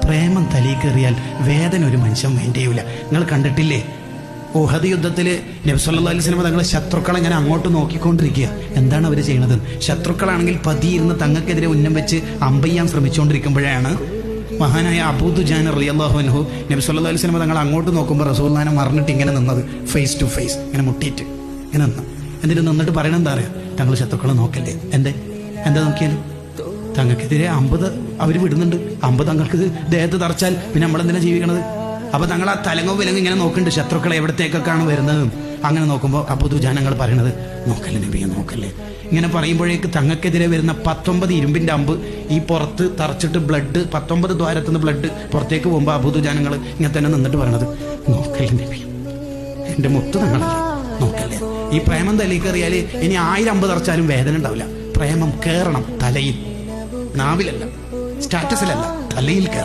പ്രേമം തലീക്കേറിയാൽ വേദന ഒരു മനുഷ്യൻ വേണ്ടിയില്ല. നിങ്ങൾ കണ്ടിട്ടില്ലേ ഉഹദ് യുദ്ധത്തിൽ നബി സല്ലല്ലാഹു അലൈഹി വസല്ലം തങ്ങളെ ശത്രുക്കളെ ഇങ്ങനെ അങ്ങോട്ട് നോക്കിക്കൊണ്ടിരിക്കുക. എന്താണ് അവർ ചെയ്യുന്നത്? ശത്രുക്കളാണെങ്കിൽ പതിയിരുന്ന് തങ്ങൾക്കെതിരെ ഉന്നം വെച്ച് അമ്പയ്യാൻ ശ്രമിച്ചുകൊണ്ടിരിക്കുമ്പോഴാണ് മഹാനായ അബൂ ദുജാന റളിയല്ലാഹു അൻഹു നബി സല്ലല്ലാഹു അലൈഹി വസല്ലം തങ്ങൾ അങ്ങോട്ട് നോക്കുമ്പോൾ റസൂലുള്ളാഹിനെ മറന്നിട്ട് ഇങ്ങനെ നിന്നത്, ഫേസ് ടു ഫേസ് ഇങ്ങനെ മുട്ടിയിട്ട് ഇങ്ങനെ നിന്ന്. എന്നിട്ട് നിന്നിട്ട് പറയണത് എന്താ അറിയാം? തങ്ങൾ ശത്രുക്കളെ നോക്കല്ലേ. എന്താ നോക്കിയാലും തങ്ങൾക്കെതിരെ 50 അവർ വിടുന്നുണ്ട്. 50 തങ്ങൾക്ക് ദേഹത്ത് തറച്ചാൽ പിന്നെ നമ്മളെന്തിനാ ജീവിക്കണത്? അപ്പൊ തങ്ങൾ ആ തലങ്ങോ വിലങ്ങോ ഇങ്ങനെ നോക്കുന്നുണ്ട് ശത്രുക്കളെ എവിടത്തേക്കൊക്കെയാണ് വരുന്നത്. അങ്ങനെ നോക്കുമ്പോൾ അബൂ ദുജാനങ്ങൾ പറയണത്, നോക്കല്ലേ നബിയെ നോക്കല്ലേ. ഇങ്ങനെ പറയുമ്പോഴേക്ക് തങ്ങൾക്കെതിരെ വരുന്ന 19 ഇരുമ്പിന്റെ അമ്പ് ഈ പുറത്ത് തറച്ചിട്ട് ബ്ലഡ് 19 ദ്വാരത്തുനിന്ന് ബ്ലഡ് പുറത്തേക്ക് പോകുമ്പോൾ അബൂ ദുജാനങ്ങൾ ഇങ്ങനെ തന്നെ നിന്നിട്ട് പറയണത്, നോക്കല്ലേ നബി, എന്റെ മുത്ത് തങ്ങളല്ലേ, നോക്കല്ലേ. ഈ പ്രേമം തലയിൽ കയറിയാൽ ഇനി 1000 അമ്പ് തറച്ചാലും വേദന ഉണ്ടാവില്ല. പ്രേമം കയറണം തലയിൽ, നാവിലല്ല, സ്റ്റാറ്റസിലല്ല, തലയിൽ കയറണം.